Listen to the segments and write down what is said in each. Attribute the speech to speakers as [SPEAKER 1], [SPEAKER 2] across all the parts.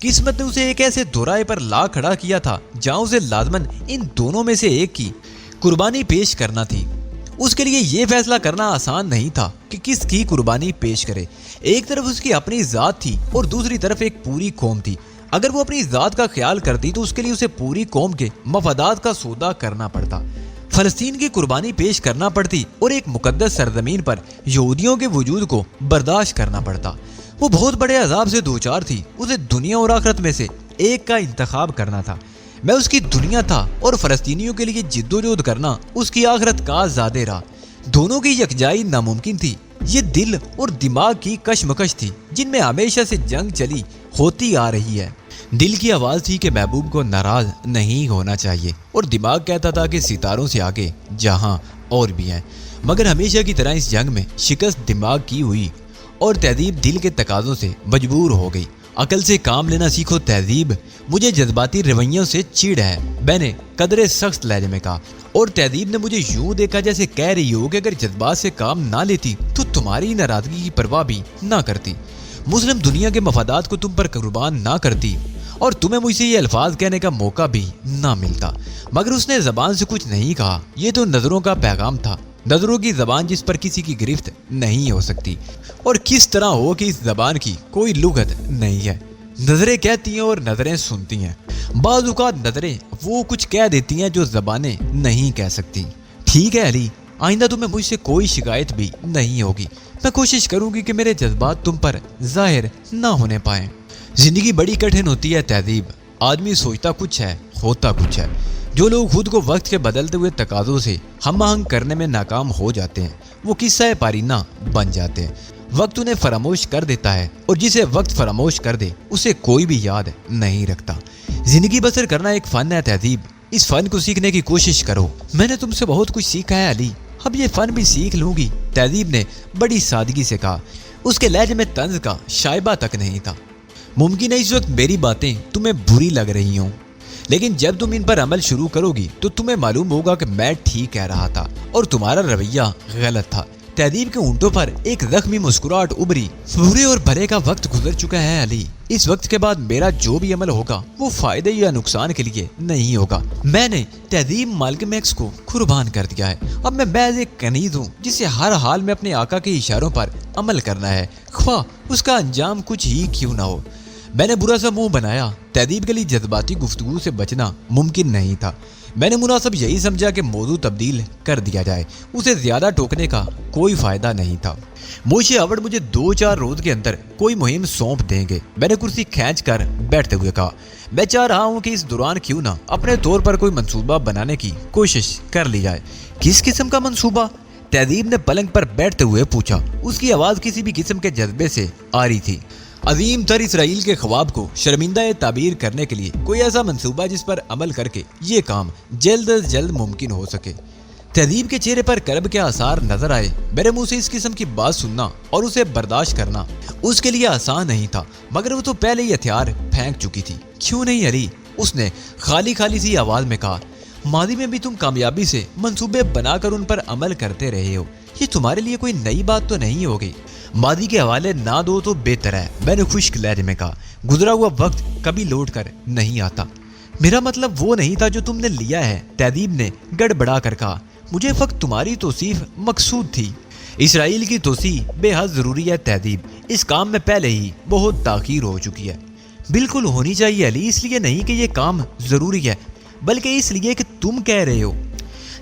[SPEAKER 1] قسمت نے اسے ایک ایسے دورائے پر لا کھڑا کیا تھا جہاں اسے لازماً ان دونوں میں سے ایک کی قربانی پیش کرنا تھی۔ اس کے لیے یہ فیصلہ کرنا آسان نہیں تھا کہ کس کی قربانی پیش کرے۔ ایک طرف اس کی اپنی ذات تھی اور دوسری طرف ایک پوری قوم تھی۔ اگر وہ اپنی ذات کا خیال کرتی تو اس کے لیے اسے پوری قوم کے مفادات کا سودا کرنا پڑتا، فلسطین کی قربانی پیش کرنا پڑتی اور ایک مقدس سرزمین پر یہودیوں کے وجود کو برداشت کرنا پڑتا۔ وہ بہت بڑے عذاب سے دوچار تھی۔ اسے دنیا اور آخرت میں سے ایک کا انتخاب کرنا تھا۔ میں اس کی دنیا تھا اور فلسطینیوں کے لیے جدوجہد کرنا اس کی آخرت کا زیادہ راہ۔ دونوں کی یکجائی ناممکن تھی۔ یہ دل اور دماغ کی کشمکش تھی جن میں ہمیشہ سے جنگ چلی ہوتی آ رہی ہے۔ دل کی آواز تھی کہ محبوب کو ناراض نہیں ہونا چاہیے اور دماغ کہتا تھا کہ ستاروں سے آگے جہاں اور بھی ہیں، مگر ہمیشہ کی طرح اس جنگ میں شکست دماغ کی ہوئی اور تہذیب دل کے تقاضوں سے مجبور ہو گئی۔ عقل سے کام لینا سیکھو تہذیب، مجھے جذباتی رویوں سے چیڑ ہے، میں نے قدرے سخت لہجے میں کہا، اور تہذیب نے مجھے یوں دیکھا جیسے کہہ رہی ہو کہ اگر جذبات سے کام نہ لیتی تو تمہاری ناراضگی کی پرواہ بھی نہ کرتی، مسلم دنیا کے مفادات کو تم پر قربان نہ کرتی اور تمہیں مجھ سے یہ الفاظ کہنے کا موقع بھی نہ ملتا۔ مگر اس نے زبان سے کچھ نہیں کہا۔ یہ تو نظروں کا پیغام تھا، نظروں کی زبان جس پر کسی کی گرفت نہیں ہو سکتی، اور کس طرح ہو کہ اس زبان کی کوئی لغت نہیں ہے۔ نظریں کہتی ہیں اور نظریں سنتی ہیں۔ بعض اوقات نظریں وہ کچھ کہہ دیتی ہیں جو زبانیں نہیں کہہ سکتی۔ ٹھیک ہے علی، آئندہ تمہیں مجھ سے کوئی شکایت بھی نہیں ہوگی۔ میں کوشش کروں گی کہ میرے جذبات تم پر ظاہر نہ ہونے پائیں۔ زندگی بڑی کٹھن ہوتی ہے تہذیب، آدمی سوچتا کچھ ہے ہوتا کچھ ہے۔ جو لوگ خود کو وقت کے بدلتے ہوئے تقاضوں سے ہم آہنگ کرنے میں ناکام ہو جاتے ہیں وہ قصہ پارینہ بن جاتے ہیں۔ وقت انہیں فراموش کر دیتا ہے اور جسے وقت فراموش کر دے اسے کوئی بھی یاد نہیں رکھتا۔ زندگی بسر کرنا ایک فن ہے تہذیب، اس فن کو سیکھنے کی کوشش کرو۔ میں نے تم سے بہت کچھ سیکھا ہے علی، اب یہ فن بھی سیکھ لوں گی، تہذیب نے بڑی سادگی سے کہا۔ اس کے لہجے میں طنز کا شائبہ تک نہیں تھا۔ ممکن ہے اس وقت میری باتیں تمہیں بری لگ رہی ہوں، لیکن جب تم ان پر عمل شروع کرو گی تو تمہیں معلوم ہوگا کہ میں ٹھیک کہہ رہا تھا اور تمہارا رویہ غلط تھا۔ تہذیب کے اونٹوں پر ایک زخمی مسکراہٹ ابری۔ برے اور بھلے کا وقت گزر چکا ہے علی، اس وقت کے بعد میرا جو بھی عمل ہوگا وہ فائدے یا نقصان کے لیے نہیں ہوگا۔ میں نے تہذیب مالکم ایکس کو قربان کر دیا ہے۔ اب میں محض ایک کنیز ہوں جسے ہر حال میں اپنے آقا کے اشاروں پر عمل کرنا ہے، خواہ اس کا انجام کچھ ہی کیوں نہ ہو۔ میں نے برا سا منہ بنایا۔ تہذیب کے لیے جذباتی گفتگو سے بچنا ممکن نہیں تھا۔ میں نے مناسب یہی سمجھا کہ موضوع تبدیل کر دیا جائے، اسے زیادہ ٹوکنے کا کوئی فائدہ نہیں تھا۔ موشے اوڑ مجھے 2-4 روز کے اندر کوئی مہم سونپ دیں گے، میں نے کرسی کھینچ کر بیٹھتے ہوئے کہا۔ میں چاہ رہا ہوں کہ اس دوران کیوں نہ اپنے طور پر کوئی منصوبہ بنانے کی کوشش کر لی جائے۔ کس قسم کا منصوبہ؟ تہذیب نے پلنگ پر بیٹھتے ہوئے پوچھا۔ اس کی آواز کسی بھی قسم کے جذبے سے آ رہی تھی۔ عظیم تر اسرائیل کے خواب کو شرمندہ تعبیر کرنے کے لیے کوئی ایسا منصوبہ جس پر عمل کر کے یہ کام جلد از جلد ممکن ہو سکے۔ تہذیب کے چہرے پر کرب کے آثار نظر آئے۔ میرے منہ سے اس قسم کی بات سننا اور اسے برداشت کرنا اس کے لیے آسان نہیں تھا، مگر وہ تو پہلے ہی ہتھیار پھینک چکی تھی۔ کیوں نہیں علی؟ اس نے خالی سی آواز میں کہا۔ ماضی میں بھی تم کامیابی سے منصوبے بنا کر ان پر عمل کرتے رہے ہو، یہ تمہارے لیے کوئی نئی بات تو نہیں ہوگی۔ ماضی کے حوالے نہ دو تو بہتر ہے، میں نے خشک لہجے میں کہا۔ گزرا ہوا وقت کبھی لوٹ کر نہیں آتا۔ میرا مطلب وہ نہیں تھا جو تم نے لیا ہے، تہذیب نے گڑبڑا کر کہا۔ مجھے فقط تمہاری توصیف مقصود تھی۔ اسرائیل کی توسیع بے حد ضروری ہے تہذیب، اس کام میں پہلے ہی بہت تاخیر ہو چکی ہے۔ بالکل ہونی چاہیے علی، اس لیے نہیں کہ یہ کام ضروری ہے بلکہ اس لیے کہ تم کہہ رہے ہو۔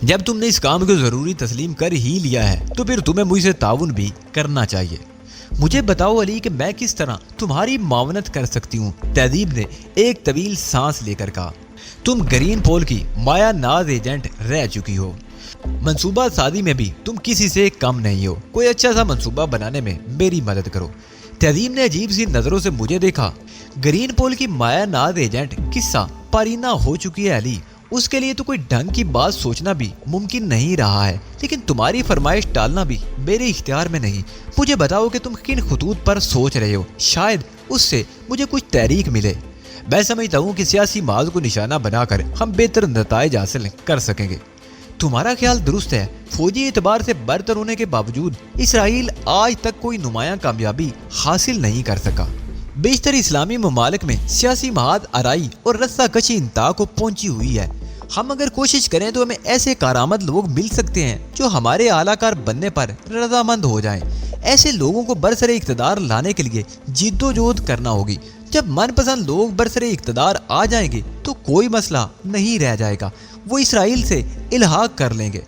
[SPEAKER 1] جب تم نے اس کام کو ضروری تسلیم کر ہی لیا ہے تو پھر تمہیں مجھ سے تعاون بھی کرنا چاہیے۔ مجھے بتاؤ علی کہ میں کس طرح تمہاری معاونت کر سکتی ہوں، تہذیب نے ایک طویل سانس لے کر کہا۔ تم گرین پول کی مایا ناز ایجنٹ رہ چکی ہو، منصوبہ سازی میں بھی تم کسی سے کم نہیں ہو، کوئی اچھا سا منصوبہ بنانے میں میری مدد کرو۔ تہذیب نے عجیب سی نظروں سے مجھے دیکھا۔ گرین پول کی مایا ناز ایجنٹ قصہ پارینہ ہو چکی ہے علی، اس کے لیے تو کوئی ڈھنگ کی بات سوچنا بھی ممکن نہیں رہا ہے، لیکن تمہاری فرمائش ٹالنا بھی میرے اختیار میں نہیں۔ مجھے بتاؤ کہ تم کن خطوط پر سوچ رہے ہو، شاید اس سے مجھے کچھ تحریک ملے۔ میں سمجھتا ہوں کہ سیاسی محاذ کو نشانہ بنا کر ہم بہتر نتائج حاصل کر سکیں گے۔ تمہارا خیال درست ہے، فوجی اعتبار سے برتر ہونے کے باوجود اسرائیل آج تک کوئی نمایاں کامیابی حاصل نہیں کر سکا۔ بیشتر اسلامی ممالک میں سیاسی مہاد آرائی اور رسہ کشی انتہا کو پہنچی ہوئی ہے۔ ہم اگر کوشش کریں تو ہمیں ایسے کارآمد لوگ مل سکتے ہیں جو ہمارے اعلیٰ کار بننے پر رضامند ہو جائیں۔ ایسے لوگوں کو برسر اقتدار لانے کے لیے جد و جہد کرنا ہوگی۔ جب من پسند لوگ برسر اقتدار آ جائیں گے تو کوئی مسئلہ نہیں رہ جائے گا، وہ اسرائیل سے الحاق کر لیں گے۔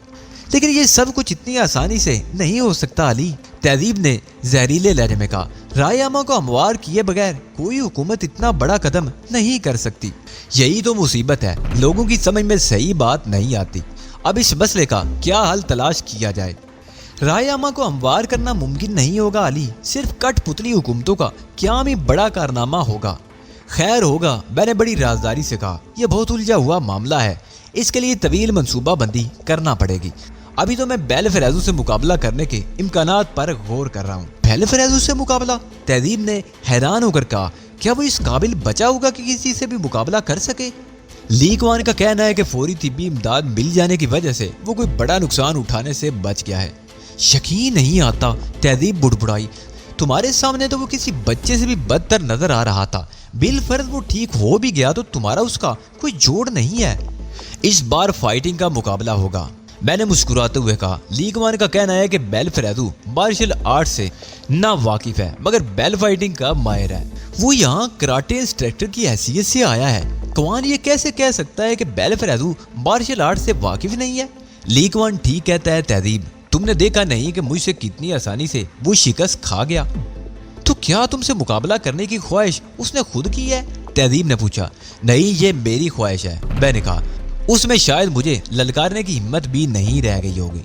[SPEAKER 1] لیکن یہ سب کچھ اتنی آسانی سے نہیں ہو سکتا علی، تہذیب نے زہریلے لہجے میں کہا۔ رائے عامہ کو ہموار کیے بغیر کوئی حکومت اتنا بڑا قدم نہیں کر سکتی۔ یہی تو مصیبت ہے، لوگوں کی سمجھ میں صحیح بات نہیں آتی۔ اب اس مسئلے کا کیا حل تلاش کیا جائے؟ رائے عامہ کو ہموار کرنا ممکن نہیں ہوگا علی، صرف کٹ پتلی حکومتوں کا قیام ہی بڑا کارنامہ ہوگا۔ خیر ہوگا، میں نے بڑی رازداری سے کہا، یہ بہت الجھا ہوا معاملہ ہے، اس کے لیے طویل منصوبہ بندی کرنا پڑے گی۔ ابھی تو میں بیل فریزو سے مقابلہ کرنے کے امکانات پر غور کر رہا ہوں۔ بیل فریزو سے مقابلہ؟ تہذیب نے حیران ہو کر کہا، کیا وہ اس قابل بچا ہوگا کہ کسی سے بھی مقابلہ کر سکے؟ لیگ وان کا کہنا ہے کہ فوری طبی امداد مل جانے کی وجہ سے وہ کوئی بڑا نقصان اٹھانے سے بچ گیا ہے۔ یقین نہیں آتا، تہذیب بڑبڑائی، تمہارے سامنے تو وہ کسی بچے سے بھی بدتر نظر آ رہا تھا۔ بالفرض وہ ٹھیک ہو بھی گیا تو تمہارا اس کا کوئی جوڑ نہیں ہے۔ اس بار فائٹنگ کا مقابلہ ہوگا، میں نے مسکراتے ہوئے کہا۔ لیگ وان کا کہنا ہے کہ بیل فریزو مارشل آرٹ سے نا واقف ہے مگر بیل فائٹنگ کا ماہر ہے، وہ یہاں کراٹے انسٹرکٹر کی حیثیت سے آیا ہے۔ کوان یہ کیسے کہہ سکتا ہے کہ بیل فریزو مارشل آرٹ سے واقف نہیں ہے؟ لیگ وان ٹھیک کہتا ہے تہذیب، تم نے دیکھا نہیں کہ مجھ سے کتنی آسانی سے وہ شکست کھا گیا؟ تو کیا تم سے مقابلہ کرنے کی خواہش اس نے خود کی ہے؟ تہذیب نے پوچھا۔ نہیں، یہ میری خواہش ہے، میں نے کہا۔ اس میں شاید مجھے للکارنے کی ہمت بھی نہیں رہ گئی ہوگی۔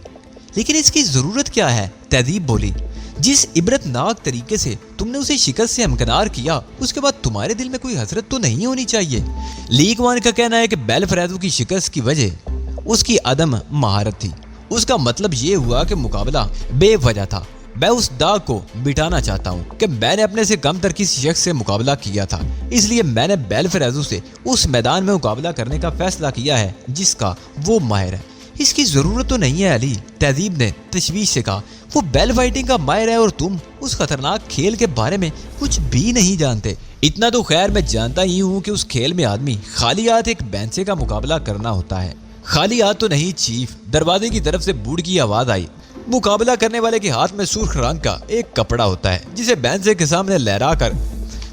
[SPEAKER 1] لیکن اس کی ضرورت کیا ہے؟ تہذیب بولی۔ جس عبرت ناک طریقے سے تم نے اسے شکست سے امکنار کیا، اس کے بعد تمہارے دل میں کوئی حسرت تو نہیں ہونی چاہیے۔ لیگ وان کا کہنا ہے کہ بیل فریزو کی شکست کی وجہ اس کی عدم مہارت تھی۔ اس کا مطلب یہ ہوا کہ مقابلہ بے وجہ تھا۔ میں اس داغ کو مٹانا چاہتا ہوں کہ میں نے اپنے سے کم تر کسی شخص سے مقابلہ کیا تھا، اس لیے میں نے بیل فریزو سے اس میدان میں مقابلہ کرنے کا فیصلہ کیا ہے جس کا وہ ماہر ہے۔ اس کی ضرورت تو نہیں ہے علی، تہذیب نے تشویش سے کہا۔ وہ بیل فائٹنگ کا ماہر ہے اور تم اس خطرناک کھیل کے بارے میں کچھ بھی نہیں جانتے۔ اتنا تو خیر میں جانتا ہی ہوں کہ اس کھیل میں آدمی خالی ہاتھ ایک بینسے کا مقابلہ کرنا ہوتا ہے۔ خالی ہاتھ تو نہیں چیف، دروازے کی طرف سے بوڑھ کی آواز آئی۔ مقابلہ کرنے والے کے ہاتھ میں سرخ رنگ کا ایک کپڑا ہوتا ہے جسے بینسے کے سامنے لہرا کر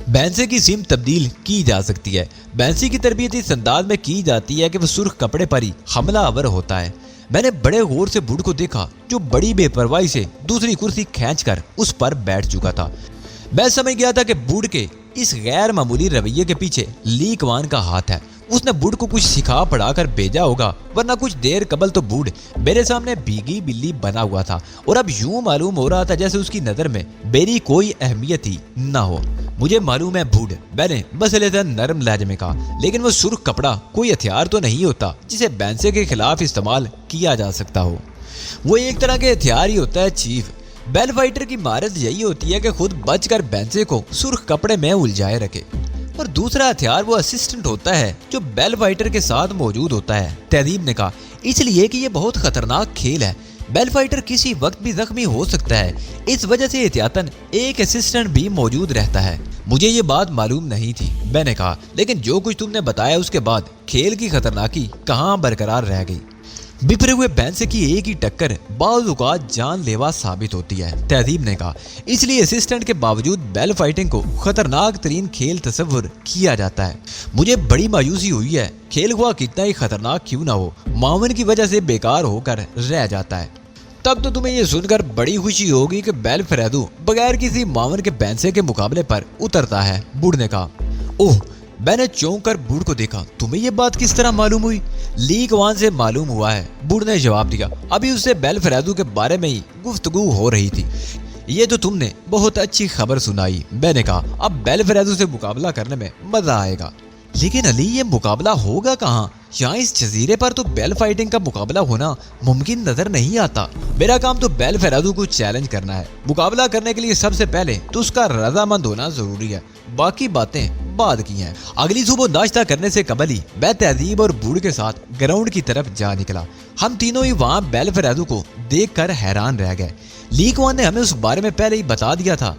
[SPEAKER 1] بینسے کی سمت تبدیل کی جا سکتی ہے۔ بینسی کی تربیت اس انداز میں کی جاتی ہے کہ وہ سرخ کپڑے پر ہی حملہ آور ہوتا ہے۔ میں نے بڑے غور سے بوڑھ کو دیکھا جو بڑی بے پرواہی سے دوسری کرسی کھینچ کر اس پر بیٹھ چکا تھا۔ میں سمجھ گیا تھا کہ بوڑھ کے اس غیر معمولی رویے کے پیچھے لیگ وان کا ہاتھ ہے۔ اس نے بوڑھ کو کچھ سکھا پڑھا کر بھیجا ہوگا، ورنہ کچھ دیر قبل تو بوڑھ میرے سامنے بھیگی بلی بنا ہوا تھا اور اب یوں معلوم ہو رہا تھا جیسے اس کی نظر میں میری کوئی اہمیت ہی نہ ہو۔ مجھے معلوم ہے بوڑھ، میں نے مسئلہ نرم لہجے میں کہا، لیکن وہ سرخ کپڑا کوئی ہتھیار تو نہیں ہوتا جسے بینسے کے خلاف استعمال کیا جا سکتا ہو۔ وہ ایک طرح کے ہتھیار ہی ہوتا ہے چیف۔ بیل فائٹر کی مہارت یہی ہوتی ہے کہ خود بچ کر بینسے کو سرخ کپڑے میں الجھائے رکھے، اور دوسرا ہتھیار وہ اسسٹنٹ ہوتا ہے جو بیل فائٹر کے ساتھ موجود ہوتا ہے، تہذیب نے کہا۔ اس لیے کہ یہ بہت خطرناک کھیل ہے، بیل فائٹر کسی وقت بھی زخمی ہو سکتا ہے، اس وجہ سے احتیاطاً ایک اسسٹنٹ بھی موجود رہتا ہے۔ مجھے یہ بات معلوم نہیں تھی، میں نے کہا، لیکن جو کچھ تم نے بتایا اس کے بعد کھیل کی خطرناکی کہاں برقرار رہ گئی؟ بپھرے ہوئے بینسے کی ایک ہی ٹکر بعض اوقات جان لیوا ثابت ہوتی ہے، تہذیب نے کہا۔ اس لیے اسسٹنٹ کے باوجود بیل فائٹنگ کو خطرناک ترین کھیل تصور کیا جاتا ہے۔ مجھے بڑی مایوسی ہوئی ہے، کھیل ہوا کتنا ہی خطرناک کیوں نہ ہو، معاون کی وجہ سے بیکار ہو کر رہ جاتا ہے۔ تب تو تمہیں یہ سن کر بڑی خوشی ہوگی کہ بیل فریزو بغیر کسی معاون کے بینسے کے مقابلے پر اترتا ہے، بوڑھ نے کہا۔ اوہ، میں نے چونک کر بوڑھ کو دیکھا۔ تمہیں یہ بات کس طرح معلوم ہوئی؟ لیگ وان سے معلوم ہوا ہے، بوڑھ نے جواب دیا۔ ابھی اس سے بیل فریزو کے بارے میں ہی گفتگو ہو رہی تھی۔ یہ تو تم نے بہت اچھی خبر سنائی، میں نے کہا۔ اب بیل فریزو سے مقابلہ کرنے میں مزہ آئے گا۔ لیکن علی، یہ مقابلہ ہوگا کہاں؟ یہاں اس جزیرے پر تو بیل فائٹنگ کا مقابلہ ہونا ممکن نظر نہیں آتا۔ میرا کام تو بیل فریزو کو چیلنج کرنا ہے۔ مقابلہ کرنے کے لیے سب سے پہلے تو اس کا رضامند ہونا ضروری ہے، باقی باتیں بعد کی ہیں۔ اگلی صبح ناشتہ کرنے سے قبل ہی میں تہذیب اور بوڑھ کے ساتھ گراؤنڈ کی طرف جا نکلا۔ ہم تینوں ہی وہاں بیل فریزو کو دیکھ کر حیران رہ گئے۔ لیگ وان نے ہمیں اس بارے میں پہلے ہی بتا دیا تھا،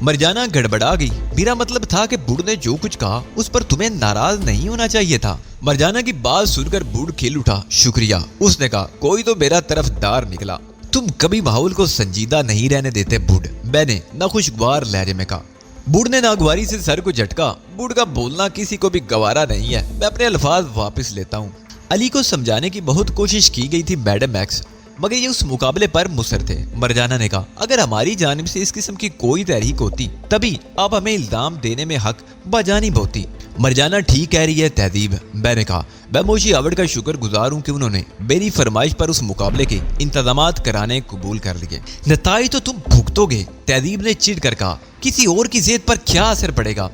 [SPEAKER 1] مرجانہ گڑبڑا گئی۔ میرا مطلب تھا کہ بوڑھ نے جو کچھ کہا اس پر تمہیں ناراض نہیں ہونا چاہیے تھا۔ مرجانہ کی بات سن کر بوڑھ کھل اٹھا۔ شکریہ، اس نے کہا، کوئی تو میرا طرفدار نکلا۔ تم کبھی ماحول کو سنجیدہ نہیں رہنے دیتے بوڑھ، میں نے ناخوشگوار لہجے میں کہا۔ بوڑھ نے ناگواری سے سر کو جھٹکا۔ بوڑھ کا بولنا کسی کو بھی گوارا نہیں ہے، میں اپنے الفاظ واپس لیتا ہوں۔ علی کو سمجھانے کی بہت کوشش کی گئی تھی میڈم ایکس، مگر یہ اس مقابلے پر مصر تھے۔ مرجانہ نے کہا، اگر ہماری جانب سے اس قسم کی کوئی تحریک ہوتی تبھی آپ ہمیں الزام دینے میں حق بجانب ہوتی۔ مرجانہ ٹھیک کہہ رہی ہے تہذیب، میں نے کہا۔ میں موشی آوڑ کا شکر گزار ہوں کہ انہوں نے میری فرمائش پر اس مقابلے کے انتظامات کرانے قبول کر لیے۔ نتائج تو تم بھگتو گے، تہذیب نے چڑ کر کہا۔ کسی اور کی صحت پر کیا اثر پڑے گا؟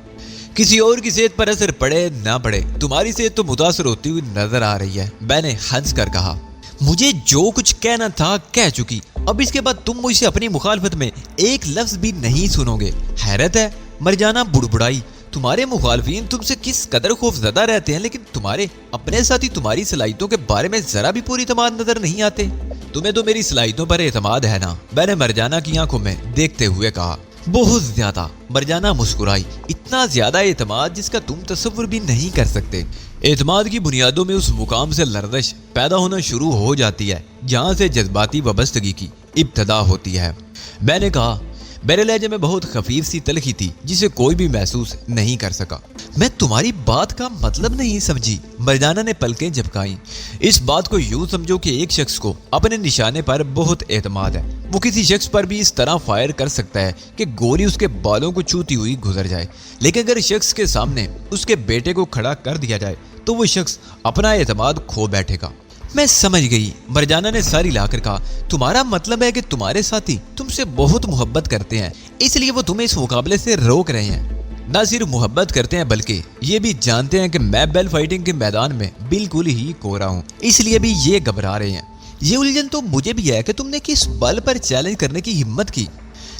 [SPEAKER 1] کسی اور کی صحت پر اثر پڑے نہ پڑے، تمہاری صحت تو متاثر ہوتی ہوئی نظر آ رہی ہے، میں نے ہنس کر کہا۔ مجھے جو کچھ کہنا تھا کہہ چکی، اب اس کے بعد تم مجھ سے اپنی مخالفت میں ایک لفظ بھی نہیں سنو گے۔ حیرت ہے، مرجانہ بڑبڑائی، تمہارے مخالفین تم سے کس قدر خوف زدہ رہتے ہیں، لیکن تمہارے اپنے ساتھی تمہاری صلاحیتوں کے بارے میں ذرا بھی پوری اعتماد نظر نہیں آتے۔ تمہیں تو میری صلاحیتوں پر اعتماد ہے نا، میں نے مرجانہ کی آنکھوں میں دیکھتے ہوئے کہا۔ بہت زیادہ، مرجانہ مسکرائی، اتنا زیادہ اعتماد جس کا تم تصور بھی نہیں کر سکتے۔ اعتماد کی بنیادوں میں اس مقام سے لرزش پیدا ہونا شروع ہو جاتی ہے جہاں سے جذباتی وابستگی کی ابتدا ہوتی ہے، میں نے کہا۔ میرے لہجے میں بہت خفیف سی تلخی تھی جسے کوئی بھی محسوس نہیں کر سکا۔ میں تمہاری بات کا مطلب نہیں سمجھی، مرجانہ نے پلکیں جھپکائیں۔ اس بات کو یوں سمجھو کہ ایک شخص کو اپنے نشانے پر بہت اعتماد ہے، وہ کسی شخص پر بھی اس طرح فائر کر سکتا ہے کہ گولی اس کے بالوں کو چھوتی ہوئی گزر جائے، لیکن اگر شخص کے سامنے اس کے بیٹے کو کھڑا کر دیا جائے تو وہ شخص اپنا اعتماد کھو بیٹھے گا۔ میں سمجھ گئی، مرجانہ نے سر ہلا کر کہا۔ تمہارا مطلب ہے کہ تمہارے ساتھی تم سے بہت محبت کرتے ہیں، اس لیے وہ تمہیں اس مقابلے سے روک رہے ہیں۔ نہ صرف محبت کرتے ہیں بلکہ یہ بھی جانتے ہیں کہ میں بیل فائٹنگ کے میدان میں بالکل ہی کوڑا ہوں، اس لیے بھی یہ گھبرا رہے ہیں۔ یہ الجھن تو مجھے بھی ہے کہ تم نے کس بل پر چیلنج کرنے کی ہمت کی۔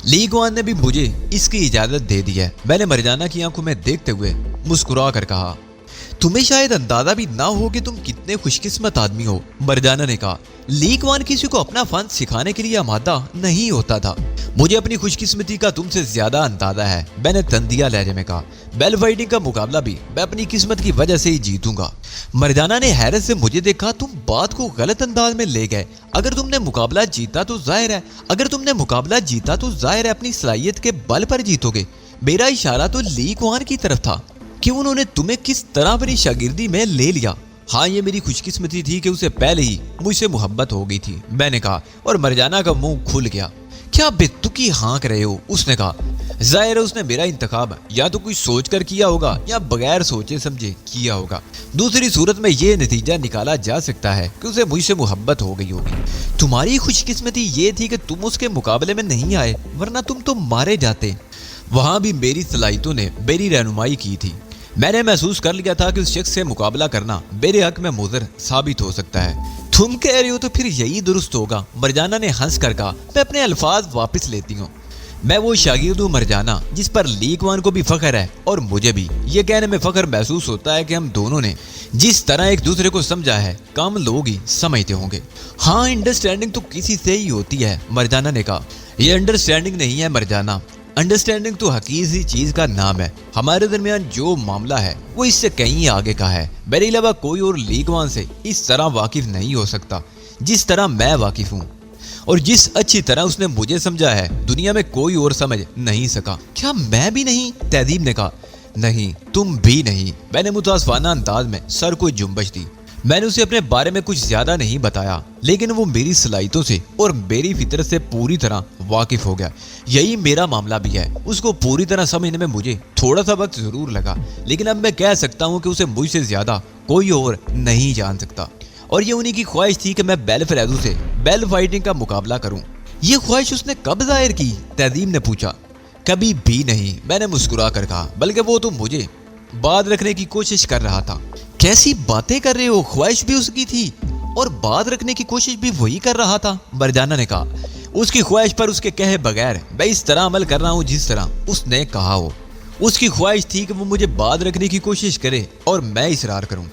[SPEAKER 1] لی گوان نے بھی مجھے اس کی اجازت دے دی ہے، میں نے مرجانہ کی آنکھوں میں دیکھتے ہوئے مسکرا کر کہا۔ تمہیں شاید اندازہ بھی نہ ہو کہ تم کتنے خوش قسمت آدمی ہو، مرجانہ نے کہا۔ لی گوان کسی کو اپنا فن سکھانے کے لیے آمادہ نہیں ہوتا تھا۔ مجھے اپنی خوش قسمتی کا تم سے زیادہ اندازہ ہے، میں نے تندیا لہجے میں کہا۔ بیل فائٹنگ کا مقابلہ بھی میں اپنی قسمت کی وجہ سے ہی جیتوں گا۔ مرجانہ نے حیرت سے مجھے دیکھا۔ تم بات کو غلط انداز میں لے گئے۔ اگر تم نے مقابلہ جیتا تو ظاہر ہے اپنی صلاحیت کے بل پر جیتو گے۔ میرا اشارہ تو لی گوان کی طرف تھا کہ انہوں نے تمہیں کس طرح اپنی شاگردی میں لے لیا۔ ہاں، یہ میری خوش قسمتی تھی کہ اسے پہلے ہی مجھ سے محبت ہو گئی تھی، میں نے کہا، اور مرجانہ کا منہ کھل گیا۔ کیا بے تکی ہانک رہے ہو، اس نے کہا۔ ظاہر ہے اس نے میرا انتخاب یا تو کچھ سوچ کر کیا ہوگا یا بغیر سوچے سمجھے کیا ہوگا۔ دوسری صورت میں یہ نتیجہ نکالا جا سکتا ہے کہ اسے مجھ سے محبت ہو گئی ہوگی۔ تمہاری خوش قسمتی یہ تھی کہ تم اس کے مقابلے میں نہیں آئے، ورنہ تم تو مارے جاتے۔ وہاں بھی میری صلاحیتوں نے میری رہنمائی کی تھی۔ میں نے محسوس کر لیا تھا کہ اس شخص سے مقابلہ کرنا میرے حق میں مضر ثابت ہو سکتا ہے۔ تم کہہ رہے ہو تو پھر یہی درست ہوگا، مرجانہ نے ہنس کر کہا۔ میں اپنے الفاظ واپس لیتی ہوں۔ میں وہ شاگرد ہوں مرجانہ جس پر لی گوان کو بھی فخر ہے اور مجھے بھی یہ کہنے میں فخر محسوس ہوتا ہے کہ ہم دونوں نے جس طرح ایک دوسرے کو سمجھا ہے کم لوگ ہی سمجھتے ہوں گے۔ ہاں، انڈرسٹینڈنگ تو کسی سے ہی ہوتی ہے، مرجانہ نے کہا۔ یہ انڈرسٹینڈنگ نہیں ہے مرجانہ، انڈرسٹینڈنگ تو حقیقی چیز کا نام ہے۔ ہمارے درمیان جو معاملہ ہے وہ اس سے کہیں آگے کا ہے۔ میرے علاوہ کوئی اور لی گوان سے اس طرح واقف نہیں ہو سکتا جس طرح میں واقف ہوں، اور جس اچھی طرح اس نے مجھے سمجھا ہے دنیا میں کوئی اور سمجھ نہیں سکا۔ کیا میں بھی نہیں؟ تہذیب نے کہا۔ نہیں، تم بھی نہیں، میں نے متاسفانہ انداز میں سر کو جنبش دی۔ میں نے اسے اپنے بارے میں کچھ زیادہ نہیں بتایا، لیکن وہ میری صلاحیتوں سے اور میری فطرت سے پوری طرح واقف ہو گیا۔ یہی میرا معاملہ بھی ہے۔ اس کو پوری طرح سمجھنے میں مجھے تھوڑا سا وقت ضرور لگا، لیکن اب میں کہہ سکتا ہوں کہ اسے مجھ سے زیادہ کوئی اور نہیں جان سکتا، اور یہ انہی کی خواہش تھی کہ میں بیل فریزو سے بیل فائٹنگ کا مقابلہ کروں۔ یہ خواہش اس نے کب ظاہر کی؟ تہذیب نے پوچھا۔ کبھی بھی نہیں، میں نے مسکرا کر کہا، بلکہ وہ تو مجھے بات رکھنے کی کوشش کر رہا تھا۔ کیسی باتیں کر رہے ہو؟ خواہش بھی اس کی تھی اور بات رکھنے کی کوشش بھی وہی کر رہا تھا، مرجانہ نے کہا۔ اس کی خواہش پر اس کے کہے بغیر میں اس طرح عمل کر رہا ہوں جس طرح اس نے کہا ہو۔ اس کی خواہش تھی کہ وہ مجھے بات رکھنے کی کوشش کرے اور میں اصرار کروں۔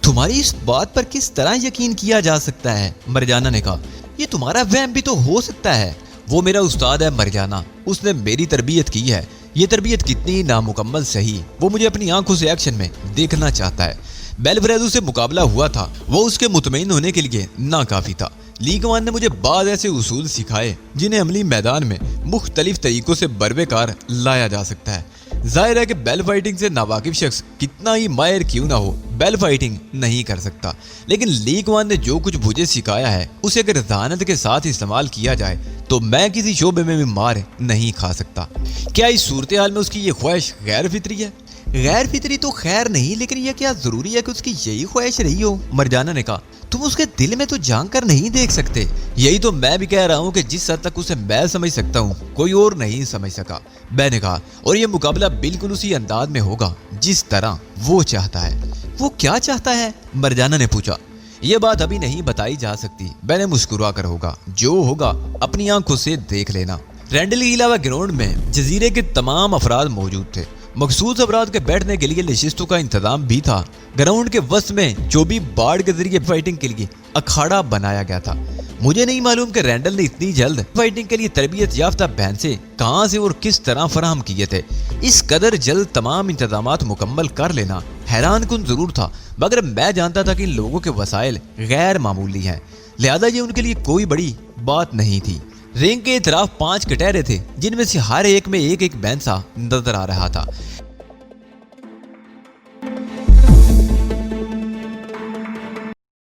[SPEAKER 1] تمہاری اس بات پر کس طرح یقین کیا جا سکتا ہے؟ مرجانہ نے کہا۔ یہ تمہارا وہم بھی تو ہو سکتا ہے۔ وہ میرا استاد ہے مرجانہ، اس نے میری تربیت کی ہے۔ یہ تربیت کتنی نامکمل سہی وہ مجھے اپنی آنکھوں سے ایکشن میں دیکھنا چاہتا ہے۔ بیلفریڈو سے مقابلہ ہوا تھا، وہ اس کے مطمئن ہونے کے لیے ناکافی تھا۔ لیگوان نے مجھے بعض ایسے اصول سکھائے جنہیں عملی میدان میں مختلف طریقوں سے بروے کار لایا جا سکتا ہے۔ ظاہر ہے کہ بیل فائٹنگ سے ناواقف شخص کتنا ہی ماہر کیوں نہ ہو بیل فائٹنگ نہیں کر سکتا، لیکن لیگوان نے جو کچھ مجھے سکھایا ہے اسے اگر ذہانت کے ساتھ استعمال کیا جائے تو میں کسی شعبے میں بھی مار نہیں کھا سکتا۔ کیا اس صورتحال میں اس کی یہ خواہش غیر فطری ہے؟ غیر فطری تو خیر نہیں، لیکن یہ کیا ضروری ہے کہ اس کی یہی خواہش رہی ہو؟ مرجانہ نے کہا، تم اس کے دل میں تو جھانک کر نہیں دیکھ سکتے۔ یہی تو میں بھی کہہ رہا ہوں کہ جس حد تک اسے میں سمجھ سکتا ہوں کوئی اور نہیں سمجھ سکا، میں نے کہا، اور یہ مقابلہ بالکل اسی انداز میں ہوگا جس طرح وہ چاہتا ہے۔ وہ کیا چاہتا ہے؟ مرجانہ نے پوچھا۔ یہ بات ابھی نہیں بتائی جا سکتی، میں نے مسکرا کر ہوگا، جو ہوگا اپنی آنکھوں سے دیکھ لینا۔ رینڈل کے علاوہ گراؤنڈ میں جزیرے کے تمام افراد موجود تھے۔ مخصوص افراد کے بیٹھنے کے لیے نشستوں کا انتظام بھی تھا۔ گراؤنڈ کے وسط میں چوبی باڑ کے ذریعے فائٹنگ کے لیے اکھاڑا بنایا گیا تھا۔ مجھے نہیں معلوم کہ رینڈل نے اتنی جلد فائٹنگ کے لیے تربیت یافتہ بھینسے کہاں سے اور کس طرح فراہم کیے تھے۔ اس قدر جلد تمام انتظامات مکمل کر لینا حیران کن ضرور تھا، مگر میں جانتا تھا کہ ان لوگوں کے وسائل غیر معمولی ہیں، لہذا یہ ان کے لیے کوئی بڑی بات نہیں تھی۔ رنگ کے اطراف 5 کٹہرے تھے، جن میں سے ہر ایک میں ایک بینسا نظر آ رہا تھا۔